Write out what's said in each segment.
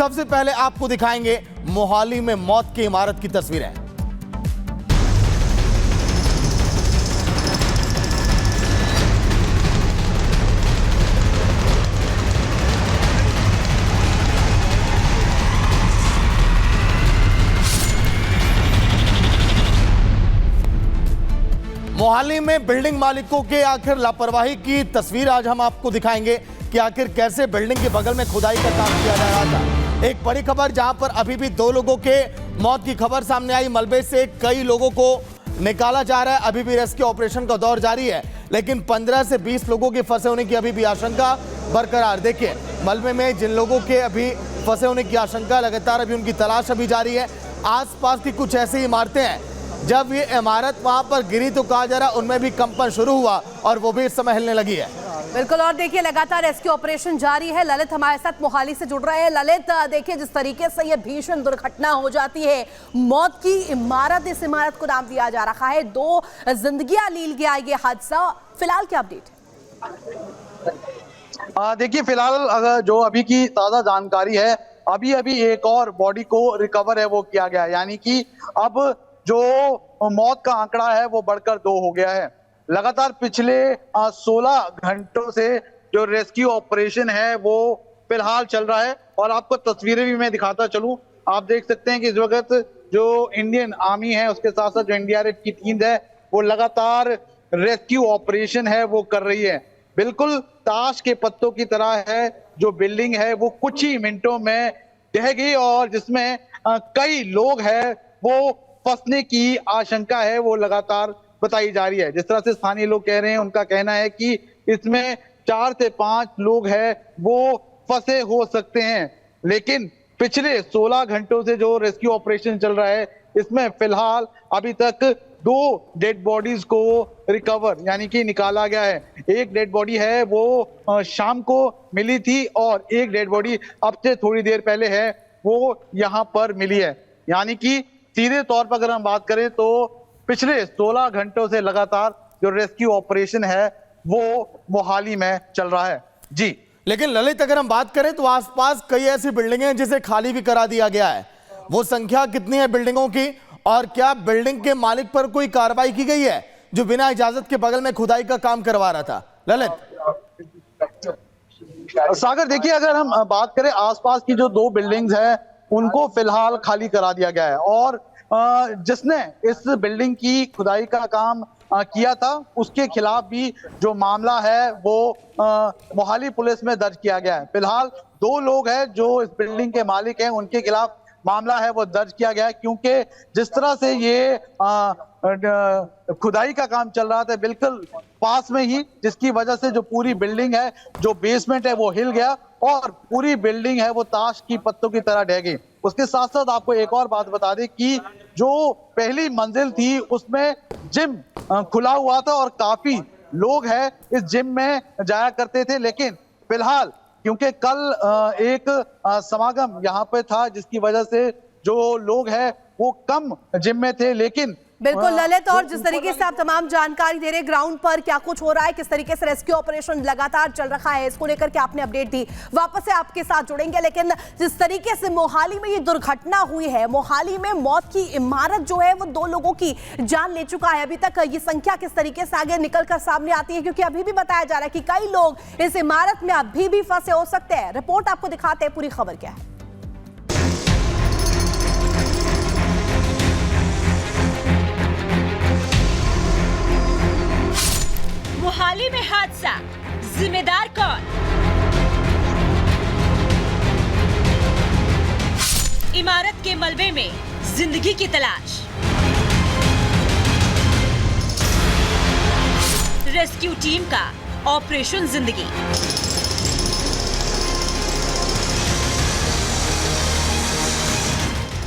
सबसे पहले आपको दिखाएंगे मोहाली में मौत की इमारत की तस्वीरें। मोहाली में बिल्डिंग मालिकों के आखिर लापरवाही की तस्वीर आज हम आपको दिखाएंगे कि आखिर कैसे बिल्डिंग के बगल में खुदाई का काम किया जा रहा था। एक बड़ी खबर जहां पर अभी भी 2 लोगों के मौत की खबर सामने आई। मलबे से कई लोगों को निकाला जा रहा है। अभी भी रेस्क्यू ऑपरेशन का दौर जारी है, लेकिन 15 से 20 लोगों के फंसे होने की अभी भी आशंका बरकरार। देखिए, मलबे में जिन लोगों के अभी फंसे होने की आशंका, लगातार अभी उनकी तलाश अभी जारी है। आसपास की कुछ ऐसी इमारतें हैं, जब ये इमारत वहां पर गिरी तो कहा जा रहा उनमें भी कंपन शुरू हुआ और वो भी इस समय हिलने लगी है। बिल्कुल, और देखिए लगातार रेस्क्यू ऑपरेशन जारी है। ललित हमारे साथ मोहाली से जुड़ रहे हैं। ललित, देखिए जिस तरीके से ये भीषण दुर्घटना हो जाती है, मौत की इमारत, इस इमारत को नाम दिया जा रहा है, 2 जिंदगियां लील गया ये हादसा। फिलहाल क्या अपडेट है? देखिए, फिलहाल जो अभी की ताजा जानकारी है, अभी एक और बॉडी को रिकवर है वो किया गया है, यानी कि अब जो मौत का आंकड़ा है वो बढ़कर 2 हो गया है। लगातार पिछले 16 घंटों से जो रेस्क्यू ऑपरेशन है वो फिलहाल चल रहा है, और आपको तस्वीरें भी मैं दिखाता चलूं। आप देख सकते हैं कि इस वक्त जो इंडियन आर्मी है उसके साथ साथ जो एनडीआरएफ की टीम है वो लगातार रेस्क्यू ऑपरेशन है वो कर रही है। बिल्कुल ताश के पत्तों की तरह है जो बिल्डिंग है वो कुछ ही मिनटों में ढह गई, और जिसमें कई लोग हैं वो फंसने की आशंका है वो लगातार बताई जा रही है। जिस तरह से स्थानीय लोग कह रहे हैं, उनका कहना है कि इसमें 4 से 5 लोग हैं वो फंसे हो सकते हैं। लेकिन पिछले 16 घंटों से जो रेस्क्यू ऑपरेशन चल रहा है, इसमें फिलहाल अभी तक 2 डेड बॉडीज को रिकवर यानी कि निकाला गया है। एक डेड बॉडी है वो शाम को मिली थी, और एक डेड बॉडी अब से थोड़ी देर पहले है वो यहाँ पर मिली है। यानी कि सीधे तौर पर अगर हम बात करें तो पिछले 16 घंटों से लगातार जो रेस्क्यू ऑपरेशन है वो मोहाली में चल रहा है। जी, लेकिन ललित, अगर हम बात करें तो आसपास कई ऐसी बिल्डिंगें हैं जिसे खाली भी करा दिया गया है। वो संख्या कितनी है बिल्डिंगों की, और क्या बिल्डिंग के मालिक पर कोई कार्रवाई की गई है जो बिना इजाजत के बगल में खुदाई का काम करवा रहा था? ललित। सागर, देखिए अगर हम बात करें आसपास की जो 2 बिल्डिंग्स हैं उनको फिलहाल खाली करा दिया गया है, और जिसने इस बिल्डिंग की खुदाई का काम किया था उसके खिलाफ भी जो मामला है वो मोहाली पुलिस में दर्ज किया गया है। फिलहाल 2 लोग हैं जो इस बिल्डिंग के मालिक हैं, उनके खिलाफ मामला है वो दर्ज किया गया है, क्योंकि जिस तरह से ये खुदाई का काम चल रहा था बिल्कुल पास में ही, जिसकी वजह से जो पूरी बिल्डिंग है, जो बेसमेंट है वो हिल गया और पूरी बिल्डिंग है वो ताश की पत्तों की तरह ढह गई। उसके साथ साथ आपको एक और बात बता दें कि जो पहली मंजिल थी उसमें जिम खुला हुआ था और काफी लोग हैं इस जिम में जाया करते थे, लेकिन फिलहाल क्योंकि कल एक समागम यहाँ पे था जिसकी वजह से जो लोग हैं वो कम जिम में थे। लेकिन बिल्कुल ललित, और जिस तरीके से आप तमाम जानकारी दे रहे, ग्राउंड पर क्या कुछ हो रहा है, किस तरीके से रेस्क्यू ऑपरेशन लगातार चल रहा है, इसको लेकर के आपने अपडेट दी, वापस से आपके साथ जुड़ेंगे। लेकिन जिस तरीके से मोहाली में ये दुर्घटना हुई है, मोहाली में मौत की इमारत जो है वो 2 लोगों की जान ले चुका है। अभी तक ये संख्या किस तरीके से आगे निकलकर सामने आती है, क्योंकि अभी भी बताया जा रहा है कि कई लोग इस इमारत में अभी भी फंसे हो सकते हैं। रिपोर्ट आपको दिखाते हैं, पूरी खबर क्या है। मोहाली में हादसा, जिम्मेदार कौन? इमारत के मलबे में जिंदगी की तलाश, रेस्क्यू टीम का ऑपरेशन जिंदगी।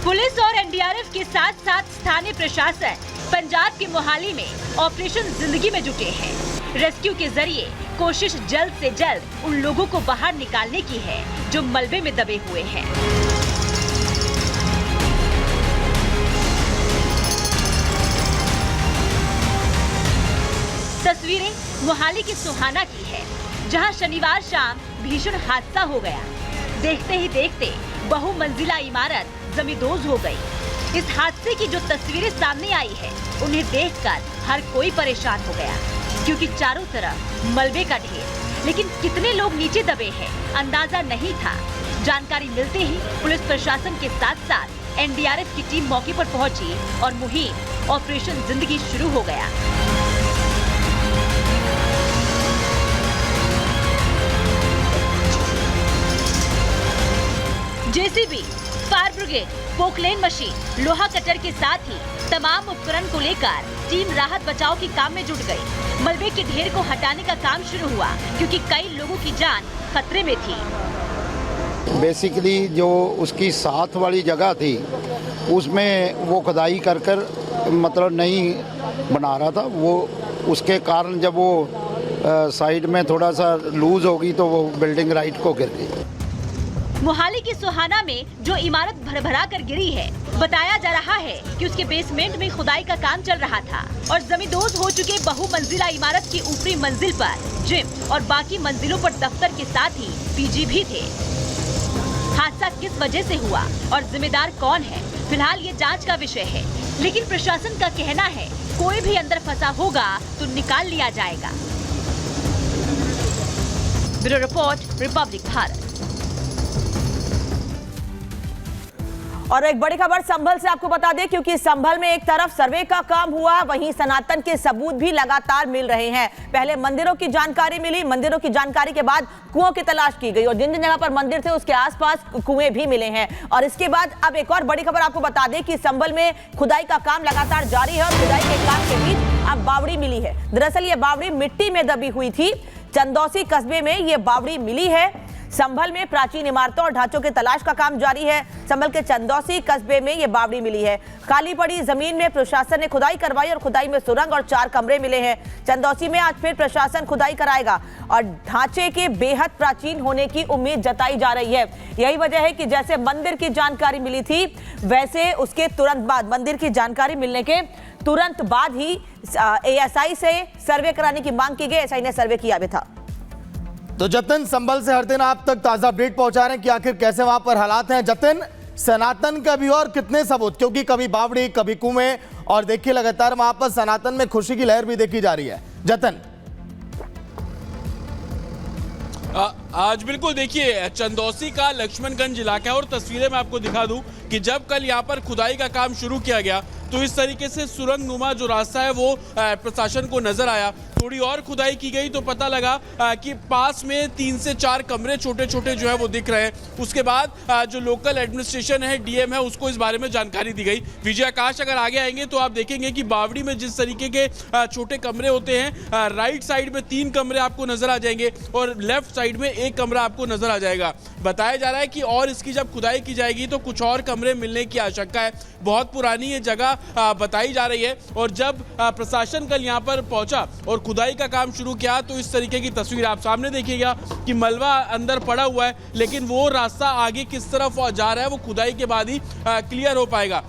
पुलिस और एनडीआरएफ के साथ साथ स्थानीय प्रशासन पंजाब के मोहाली में ऑपरेशन जिंदगी में जुटे हैं। रेस्क्यू के जरिए कोशिश जल्द से जल्द उन लोगों को बाहर निकालने की है जो मलबे में दबे हुए हैं। तस्वीरें मोहाली की सुहाना की है, जहां शनिवार शाम भीषण हादसा हो गया। देखते ही देखते बहुमंजिला इमारत जमींदोज हो गई। इस हादसे की जो तस्वीरें सामने आई है, उन्हें देखकर हर कोई परेशान हो गया, क्योंकि चारों तरफ मलबे का ढेर। लेकिन कितने लोग नीचे दबे हैं, अंदाजा नहीं था। जानकारी मिलते ही पुलिस प्रशासन के साथ साथ एनडीआरएफ की टीम मौके पर पहुंची और मुहिम ऑपरेशन जिंदगी शुरू हो गया। JCB, fire brigade, Poclain machine, लोहा कटर के साथ ही तमाम उपकरण को लेकर टीम राहत बचाव के काम में जुट गई। मलबे के ढेर को हटाने का काम शुरू हुआ, क्योंकि कई लोगों की जान खतरे में थी। बेसिकली जो उसकी साथ वाली जगह थी, उसमें वो खुदाई कर मतलब नहीं बना रहा था। वो उसके कारण जब वो साइड में थोड़ा सा लूज होगी तो वो बिल्डिंग राइट को गिर गई। मोहाली की सोहाना में जो इमारत भरभरा कर गिरी है, बताया जा रहा है कि उसके बेसमेंट में खुदाई का काम चल रहा था और जमींदोज हो चुके बहुमंजिला इमारत की ऊपरी मंजिल पर जिम और बाकी मंजिलों पर दफ्तर के साथ ही पीजी भी थे। हादसा किस वजह से हुआ और जिम्मेदार कौन है, फिलहाल ये जांच का विषय है। लेकिन प्रशासन का कहना है कोई भी अंदर फंसा होगा तो निकाल लिया जाएगा। Bureau report, Republic Bharat. और एक बड़ी खबर संभल से आपको बता दें, क्योंकि संभल में एक तरफ सर्वे का काम हुआ, वहीं सनातन के सबूत भी लगातार मिल रहे हैं। पहले मंदिरों की जानकारी मिली, मंदिरों की जानकारी के बाद कुओं की तलाश की गई और जिन जिन जगह पर मंदिर थे उसके आसपास कुएं भी मिले हैं। और इसके बाद अब एक और बड़ी खबर आपको बता दें कि संभल में खुदाई का काम लगातार जारी है और खुदाई के काम के बीच अब बावड़ी मिली है। दरअसल ये बावड़ी मिट्टी में दबी हुई थी। चंदौसी कस्बे में ये बावड़ी मिली है। संभल में प्राचीन इमारतों और ढांचों की तलाश का काम जारी है। संभल के चंदौसी कस्बे में ये बावड़ी मिली है। खाली पड़ी जमीन में प्रशासन ने खुदाई करवाई और खुदाई में सुरंग और 4 कमरे मिले हैं। चंदौसी में आज फिर प्रशासन खुदाई कराएगा और ढांचे के बेहद प्राचीन होने की उम्मीद जताई जा रही है। यही वजह है कि जैसे मंदिर की जानकारी मिली थी, वैसे उसके तुरंत बाद, मंदिर की जानकारी मिलने के तुरंत बाद ही एएसआई से सर्वे कराने की मांग की गई। एएसआई ने सर्वे किया भी था। तो जतिन, संभल से हर दिन आप तक ताजा अपडेट पहुंचा रहे हैं कि आखिर कैसे वहां पर हालात हैं। जतिन, सनातन का भी और कितने सबूत, क्योंकि कभी बावड़ी कभी कुएं और देखिए लगातार वहां पर सनातन में खुशी की लहर भी देखी जा रही है। जतिन, आज बिल्कुल देखिए चंदौसी का लक्ष्मणगंज इलाका है और तस्वीरें मैं आपको दिखा दूं कि जब कल यहाँ पर खुदाई का काम शुरू किया गया तो इस तरीके से सुरंग नुमा जो रास्ता है वो प्रशासन को नजर आया। थोड़ी और खुदाई की गई तो पता लगा कि पास में 3 से 4 कमरे छोटे छोटे जो है वो दिख रहे हैं। उसके बाद जो लोकल एडमिनिस्ट्रेशन है, डीएम है, उसको इस बारे में जानकारी दी गई। विजय आकाश अगर आगे आएंगे तो आप देखेंगे कि बावड़ी में जिस तरीके के छोटे कमरे होते हैं, राइट साइड में 3 कमरे आपको नजर आ जाएंगे और लेफ्ट साइड में 1 कमरा आपको नजर आ जाएगा। बताया जा रहा है कि और इसकी जब खुदाई की जाएगी तो कुछ और कमरे मिलने की आशंका है। बहुत पुरानी ये जगह बताई जा रही है और जब प्रशासन कल यहाँ पर पहुंचा और खुदाई का काम शुरू किया तो इस तरीके की तस्वीर आप सामने देखिएगा कि मलबा अंदर पड़ा हुआ है, लेकिन वो रास्ता आगे किस तरफ जा रहा है वो खुदाई के बाद ही क्लियर हो पाएगा।